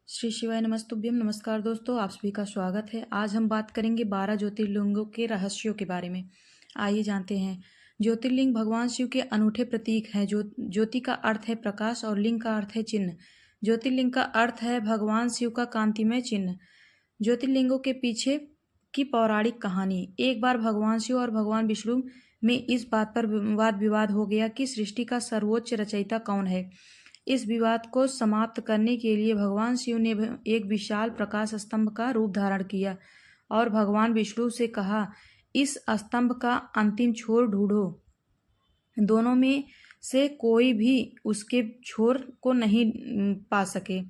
श्री शिवाय नमस्तुभ्यम। नमस्कार दोस्तों, आप सभी का स्वागत है। आज हम बात करेंगे 12 ज्योतिर्लिंगों के रहस्यों के बारे में। आइए जानते हैं। ज्योतिर्लिंग भगवान शिव के अनूठे प्रतीक हैं। ज्योति का अर्थ है प्रकाश और लिंग का अर्थ है चिन्ह। ज्योतिर्लिंग का अर्थ है भगवान शिव का कांतिमय चिन्ह। ज्योतिर्लिंगों के पीछे की पौराणिक कहानी। एक बार भगवान शिव और भगवान विष्णु में इस बात पर वाद विवाद हो गया कि सृष्टि का सर्वोच्च रचयिता कौन है। इस विवाद को समाप्त करने के लिए भगवान शिव ने एक विशाल प्रकाश स्तंभ का रूप धारण किया और भगवान विष्णु से कहा, इस स्तंभ का अंतिम छोर ढूंढो। दोनों में से कोई भी उसके छोर को नहीं पा सके।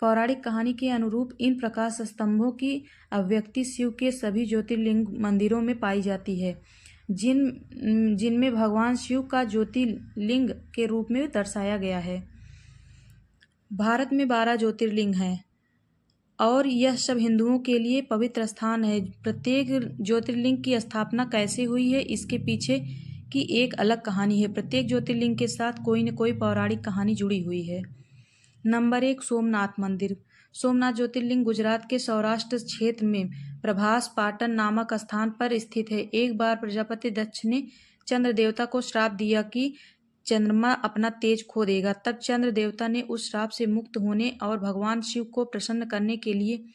पौराणिक कहानी के अनुरूप इन प्रकाश स्तंभों की अभिव्यक्ति शिव के सभी ज्योतिर्लिंग मंदिरों में पाई जाती है, जिनमें भगवान शिव का ज्योतिर्लिंग के रूप में दर्शाया गया है। भारत में 12 ज्योतिर्लिंग हैं और यह सब हिंदुओं के लिए पवित्र स्थान है। प्रत्येक ज्योतिर्लिंग की स्थापना कैसे हुई है, इसके पीछे की एक अलग कहानी है। प्रत्येक ज्योतिर्लिंग के साथ कोई न कोई पौराणिक कहानी जुड़ी हुई है। नंबर 1, सोमनाथ मंदिर। सोमनाथ ज्योतिर्लिंग गुजरात के सौराष्ट्र क्षेत्र में प्रभास पाटन नामक स्थान पर स्थित है। एक बार प्रजापति दक्ष ने चंद्र देवता को श्राप दिया कि चंद्रमा अपना तेज खो देगा। तब चंद्र देवता ने उस श्राप से मुक्त होने और भगवान शिव को प्रसन्न करने के लिए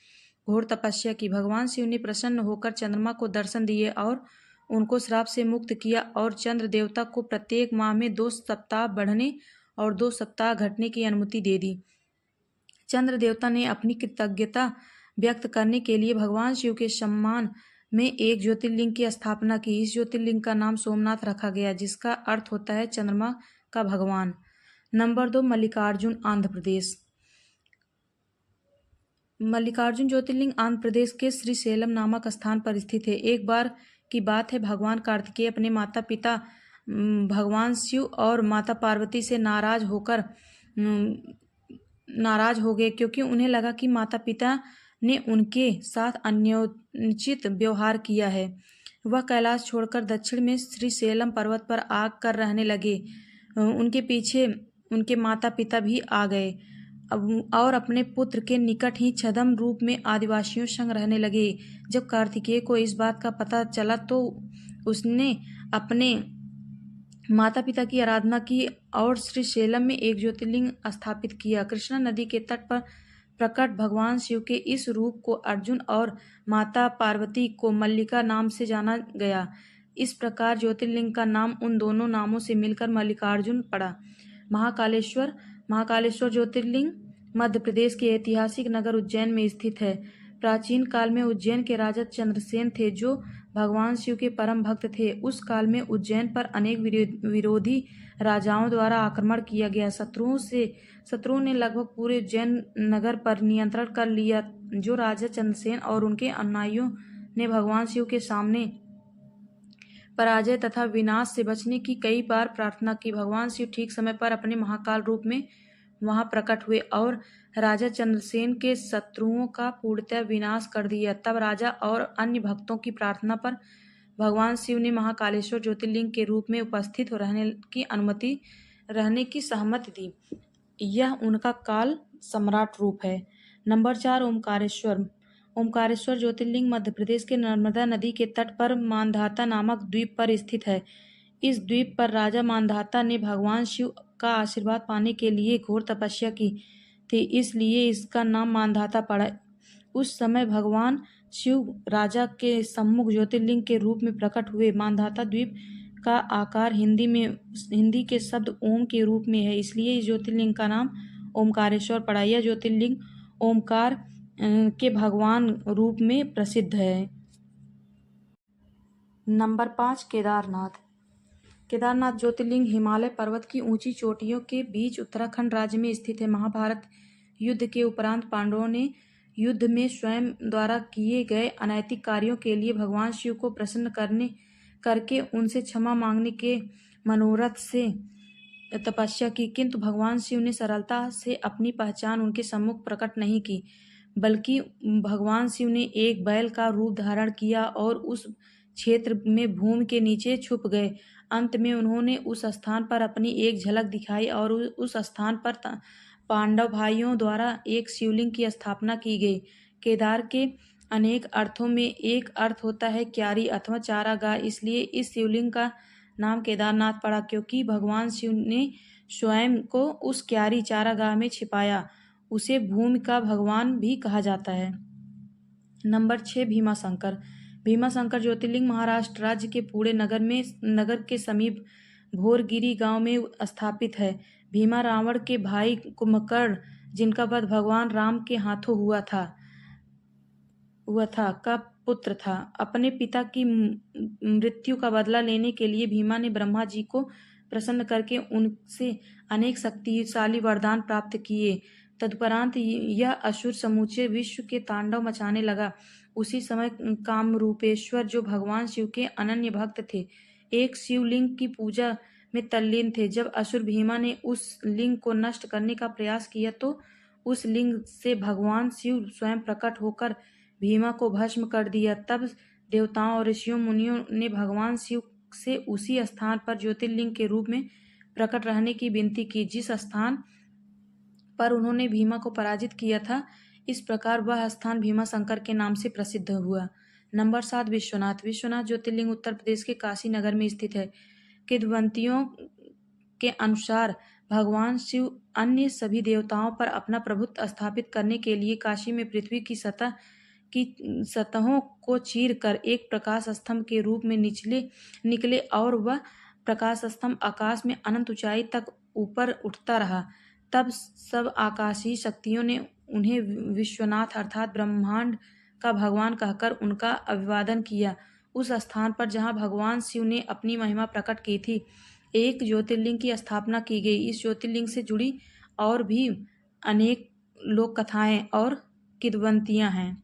घोर तपस्या की। भगवान शिव ने प्रसन्न होकर चंद्रमा को दर्शन दिए और उनको श्राप से मुक्त किया और चंद्र देवता को प्रत्येक माह में 2 सप्ताह बढ़ने और 2 सप्ताह घटने की अनुमति दे दी। चंद्र देवता ने अपनी कृतज्ञता व्यक्त करने के लिए भगवान शिव के सम्मान में एक ज्योतिर्लिंग की स्थापना की। इस ज्योतिर्लिंग का नाम सोमनाथ रखा गया, जिसका अर्थ होता है चंद्रमा का भगवान। नंबर 2, मल्लिकार्जुन, आंध्र प्रदेश। मल्लिकार्जुन ज्योतिर्लिंग आंध्र प्रदेश के श्रीशैलम नामक स्थान पर स्थित है। एक बार की बात है, भगवान कार्तिकेय अपने माता पिता भगवान शिव और माता पार्वती से नाराज हो गए, क्योंकि उन्हें लगा कि माता पिता ने उनके साथ अन्योचित व्यवहार किया है। वह कैलाश छोड़कर दक्षिण में श्रीशैलम पर्वत पर आग कर रहने लगे। उनके पीछे उनके माता पिता भी आ गए और अपने पुत्र के निकट ही छद्म रूप में आदिवासियों संग रहने लगे। जब कार्तिकेय को इस बात का पता चला तो उसने अपने माता पिता की आराधना की और श्रीशैलम में एक ज्योतिर्लिंग स्थापित किया। कृष्णा नदी के तट पर प्रकट भगवान शिव के इस रूप को अर्जुन और माता पार्वती को मल्लिका नाम से जाना गया। इस प्रकार ज्योतिर्लिंग का नाम उन दोनों नामों से मिलकर मल्लिकार्जुन पड़ा। महाकालेश्वर ज्योतिर्लिंग मध्य प्रदेश के ऐतिहासिक नगर उज्जैन में स्थित है। प्राचीन काल में उज्जैन के राजा चंद्रसेन थे, जो भगवान शिव के परम भक्त थे। उस काल में उज्जैन पर अनेक विरोधी राजाओं द्वारा आक्रमण किया गया। शत्रुओं ने लगभग पूरे उज्जैन नगर पर नियंत्रण कर लिया, जो राजा चंद्रसेन और उनके अनुयायियों ने भगवान शिव के सामने पराजय तथा विनाश से बचने की कई बार प्रार्थना की। भगवान शिव ठीक समय पर अपने महाकाल रूप में वहां प्रकट हुए और राजा चंद्रसेन के शत्रुओं का पूर्णतः विनाश कर दिया। तब राजा और अन्य भक्तों की प्रार्थना पर भगवान शिव ने महाकालेश्वर ज्योतिर्लिंग के रूप में उपस्थित रहने की सहमति दी। यह उनका काल सम्राट रूप है। नंबर 4, ओमकारेश्वर ज्योतिर्लिंग मध्य प्रदेश के नर्मदा नदी के तट पर मांधाता नामक द्वीप पर स्थित है। इस द्वीप पर राजा मांधाता ने भगवान शिव का आशीर्वाद पाने के लिए घोर तपस्या की थी, इसलिए इसका नाम मांधाता पड़ा। उस समय भगवान शिव राजा के सम्मुख ज्योतिर्लिंग के रूप में प्रकट हुए। मांधाता द्वीप का आकार हिंदी के शब्द ओम के रूप में है, इसलिए इस ज्योतिर्लिंग का नाम ओमकारेश्वर पड़ा। यह ज्योतिर्लिंग ओमकार के भगवान रूप में प्रसिद्ध है। नंबर 5, केदारनाथ ज्योतिर्लिंग हिमालय पर्वत की ऊंची चोटियों के बीच उत्तराखंड राज्य में स्थित है। महाभारत युद्ध के उपरांत पांडवों ने युद्ध में स्वयं द्वारा किए गए अनैतिक कार्यों के लिए भगवान शिव को प्रसन्न करके उनसे क्षमा मांगने के मनोरथ से तपस्या की, किंतु भगवान शिव ने सरलता से अपनी पहचान उनके सम्मुख प्रकट नहीं की, बल्कि भगवान शिव ने एक बैल का रूप धारण किया और उस क्षेत्र में भूमि के नीचे छुप गए। अंत में उन्होंने उस स्थान पर अपनी एक झलक दिखाई और उस स्थान पांडव भाइयों द्वारा एक शिवलिंग की स्थापना की गई। केदार के अनेक अर्थों में एक अर्थ होता है क्यारी अथवा चारागाह, इसलिए इस शिवलिंग का नाम केदारनाथ पड़ा, क्योंकि भगवान शिव ने स्वयं को उस क्यारी चारागाह में छिपाया। उसे भूमि का भगवान भी कहा जाता है। नंबर 6, भीमाशंकर। भीमाशंकर ज्योतिर्लिंग महाराष्ट्र राज्य के पुणे नगर के समीप भोरगिरी गांव में स्थापित है। भीमा रावण के भाई कुंभकर्ण, जिनका वध भगवान राम के हाथों हुआ था, का पुत्र था। अपने पिता की मृत्यु का बदला लेने के लिए भीमा ने ब्रह्मा जी को प्रसन्न करके उनसे अनेक शक्तिशाली वरदान प्राप्त किए। तदुपरांत यह असुर समूचे विश्व के तांडव मचाने लगा। उसी समय कामरूपेश्वर, जो भगवान शिव के अनन्य भक्त थे, एक शिवलिंग की पूजा में तल्लीन थे। जब असुर भीमा ने उस लिंग को नष्ट करने का प्रयास किया तो उस लिंग से भगवान शिव स्वयं प्रकट होकर भीमा को भस्म कर दिया। तब देवताओं और ऋषियों मुनियों ने भगवान शिव से उसी स्थान पर ज्योतिर्लिंग के रूप में प्रकट रहने की विनती की, जिस स्थान पर उन्होंने भीमा को पराजित किया था। इस प्रकार वह स्थान भीमाशंकर के नाम से प्रसिद्ध हुआ। नंबर 7, विश्वनाथ। विश्वनाथ ज्योतिर्लिंग उत्तर प्रदेश के काशी नगर में स्थित है। किंवदंतियों के अनुसार भगवान शिव अन्य सभी देवताओं पर अपना प्रभुत्व स्थापित करने के लिए काशी में पृथ्वी की सतहों को चीर कर एक प्रकाश स्तंभ के रूप में निकले और वह प्रकाश स्तंभ आकाश में अनंत ऊंचाई तक ऊपर उठता रहा। तब सब आकाशीय शक्तियों ने उन्हें विश्वनाथ अर्थात ब्रह्मांड का भगवान कहकर उनका अभिवादन किया। उस स्थान पर जहाँ भगवान शिव ने अपनी महिमा प्रकट की थी, एक ज्योतिर्लिंग की स्थापना की गई। इस ज्योतिर्लिंग से जुड़ी और भी अनेक लोक कथाएं और किंवदंतियां हैं।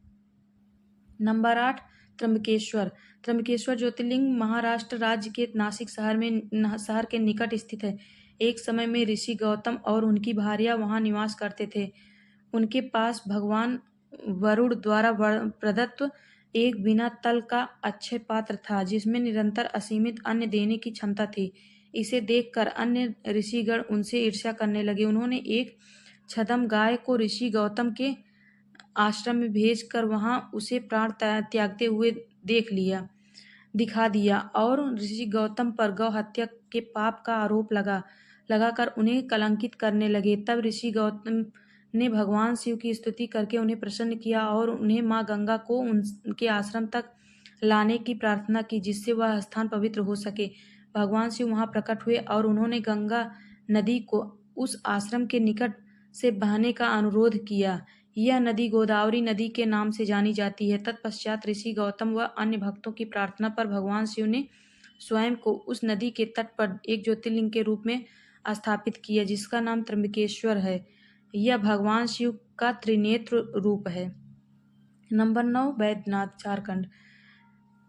नंबर 8, त्र्यंबकेश्वर। त्र्यंबकेश्वर ज्योतिर्लिंग महाराष्ट्र राज्य के नासिक शहर के निकट स्थित है। एक समय में ऋषि गौतम और उनकी भार्या वहां निवास करते थे। उनके पास भगवान वरुण द्वारा प्रदत्त एक बिना तल का अक्षय पात्र था, जिसमें निरंतर असीमित अन्न देने की क्षमता थी। इसे देखकर अन्य ऋषिगण उनसे ईर्ष्या करने लगे। उन्होंने एक छद्म गाय को ऋषि गौतम के आश्रम में भेजकर वहां उसे प्राण त्यागते हुए दिखा दिया और ऋषि गौतम पर गौ हत्या के पाप का आरोप लगाकर उन्हें कलंकित करने लगे। तब ऋषि गौतम ने भगवान शिव की स्तुति करके उन्हें प्रसन्न किया और उन्हें मां गंगा को उनके आश्रम तक लाने की प्रार्थना की, जिससे वह स्थान पवित्र हो सके। भगवान शिव वहां प्रकट हुए और उन्होंने गंगा नदी को उस आश्रम के निकट से बहने का अनुरोध किया। यह नदी गोदावरी नदी के नाम से जानी जाती है। तत्पश्चात ऋषि गौतम व अन्य भक्तों की प्रार्थना पर भगवान शिव ने स्वयं को उस नदी के तट पर एक ज्योतिर्लिंग के रूप में स्थापित किया, जिसका नाम त्र्यंबकेश्वर है। यह भगवान शिव का त्रिनेत्र रूप है। नंबर 9, बैद्यनाथ, झारखंड।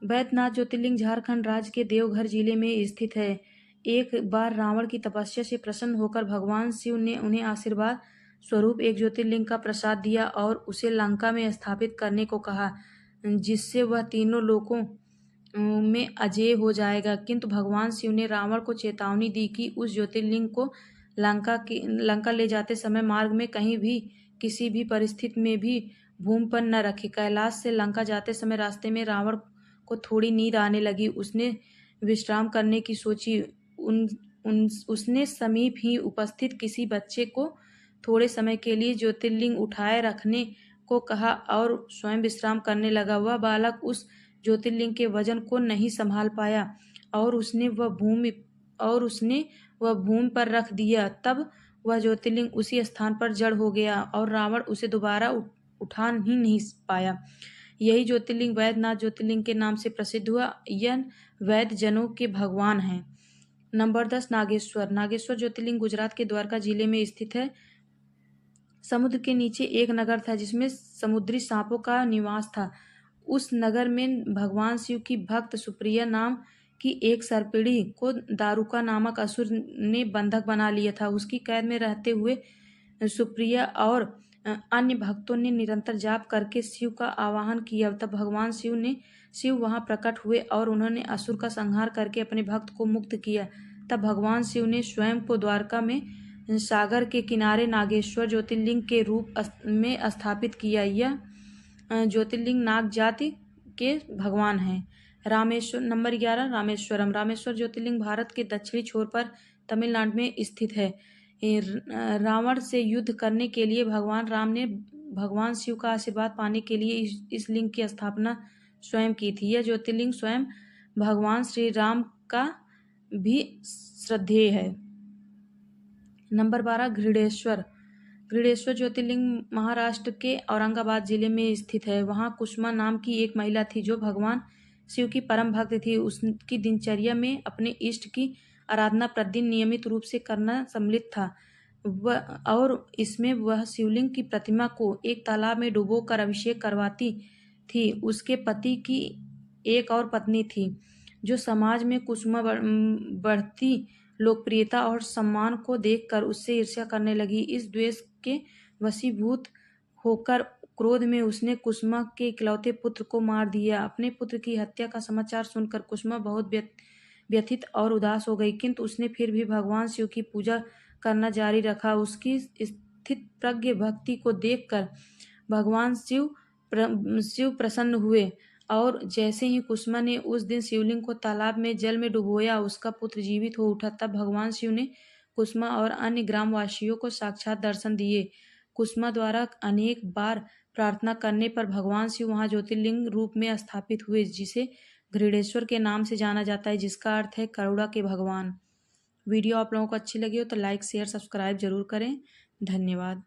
बैद्यनाथ ज्योतिर्लिंग झारखंड राज्य के देवघर जिले में स्थित है। एक बार रावण की तपस्या से प्रसन्न होकर भगवान शिव ने उन्हें आशीर्वाद स्वरूप एक ज्योतिर्लिंग का प्रसाद दिया और उसे लंका में स्थापित करने को कहा, जिससे वह तीनों लोकों में अजेय हो जाएगा। किंतु भगवान शिव ने रावण को चेतावनी दी कि उस ज्योतिर्लिंग को लंका ले जाते समय मार्ग में कहीं भी किसी भी परिस्थिति में भी भूमि पर न रखे। कैलाश से लंका जाते समय रास्ते में रावण को थोड़ी नींद आने लगी। उसने विश्राम करने की सोची। उसने समीप ही उपस्थित किसी बच्चे को थोड़े समय के लिए ज्योतिर्लिंग उठाए रखने को कहा और स्वयं विश्राम करने लगा। वह बालक उस ज्योतिर्लिंग के वजन को नहीं संभाल पाया और उसने वह भूमि पर रख दिया। तब वह ज्योतिर्लिंग उसी स्थान पर जड़ हो गया और रावण उसे दोबारा उठा ही नहीं पाया। यही ज्योतिर्लिंग वैद्यनाथ ज्योतिर्लिंग के नाम से प्रसिद्ध हुआ। यह वैद्य जनों के भगवान हैं। नंबर 10, नागेश्वर। नागेश्वर ज्योतिर्लिंग गुजरात के द्वारका जिले में स्थित है। समुद्र के नीचे एक नगर था जिसमें समुद्री सांपों का निवास था। उस नगर में भगवान शिव की भक्त सुप्रिया नाम की एक सर्पिणी को दारुका नामक असुर ने बंधक बना लिया था। उसकी कैद में रहते हुए सुप्रिया और अन्य भक्तों ने निरंतर जाप करके शिव का आवाहन किया। तब भगवान शिव वहां प्रकट हुए और उन्होंने असुर का संहार करके अपने भक्त को मुक्त किया। तब भगवान शिव ने स्वयं को द्वारका में सागर के किनारे नागेश्वर ज्योतिर्लिंग के रूप में स्थापित किया। यह ज्योतिर्लिंग नाग जाति के भगवान हैं। रामेश्वर नंबर 11 रामेश्वरम। रामेश्वर ज्योतिर्लिंग भारत के दक्षिणी छोर पर तमिलनाडु में स्थित है। रावण से युद्ध करने के लिए भगवान राम ने भगवान शिव का आशीर्वाद पाने के लिए इस लिंग की स्थापना स्वयं की थी। यह ज्योतिर्लिंग स्वयं भगवान श्री राम का भी श्रद्धेय है। नंबर 12 घृणेश्वर। घृणेश्वर ज्योतिर्लिंग महाराष्ट्र के औरंगाबाद जिले में स्थित है। वहाँ कुसुमा नाम की एक महिला थी जो भगवान शिव की परम भक्त थी। उसकी दिनचर्या में अपने इष्ट की आराधना प्रतिदिन नियमित रूप से करना सम्मिलित था। और इसमें वह शिवलिंग की प्रतिमा को एक तालाब में डुबोकर अभिषेक करवाती थी। उसके पति की एक और पत्नी थी जो समाज में कुसुमा बढ़ती लोकप्रियता और सम्मान को देखकर उससे ईर्ष्या करने लगी। इस द्वेष के वशीभूत होकर क्रोध में उसने कुसुमा के इकलौते पुत्र को मार दिया। अपने पुत्र की हत्या का समाचार सुनकर कुसुमा बहुत व्यथित और उदास हो गई, किंतु उसने फिर भी भगवान शिव की पूजा करना जारी रखा। उसकी स्थित प्रज्ञ भक्ति को देखकर भगवान शिव प्रसन्न हुए और जैसे ही कुसुमा ने उस दिन शिवलिंग को तालाब में जल में डुबोया, उसका पुत्र जीवित हो उठा। तब भगवान शिव ने कुसुमा और अन्य ग्रामवासियों को साक्षात दर्शन दिए। कुसुमा द्वारा अनेक बार प्रार्थना करने पर भगवान शिव वहां ज्योतिर्लिंग रूप में स्थापित हुए, जिसे घृणेश्वर के नाम से जाना जाता है, जिसका अर्थ है करुणा के भगवान। वीडियो आप लोगों को अच्छी लगी हो तो लाइक शेयर सब्सक्राइब जरूर करें। धन्यवाद।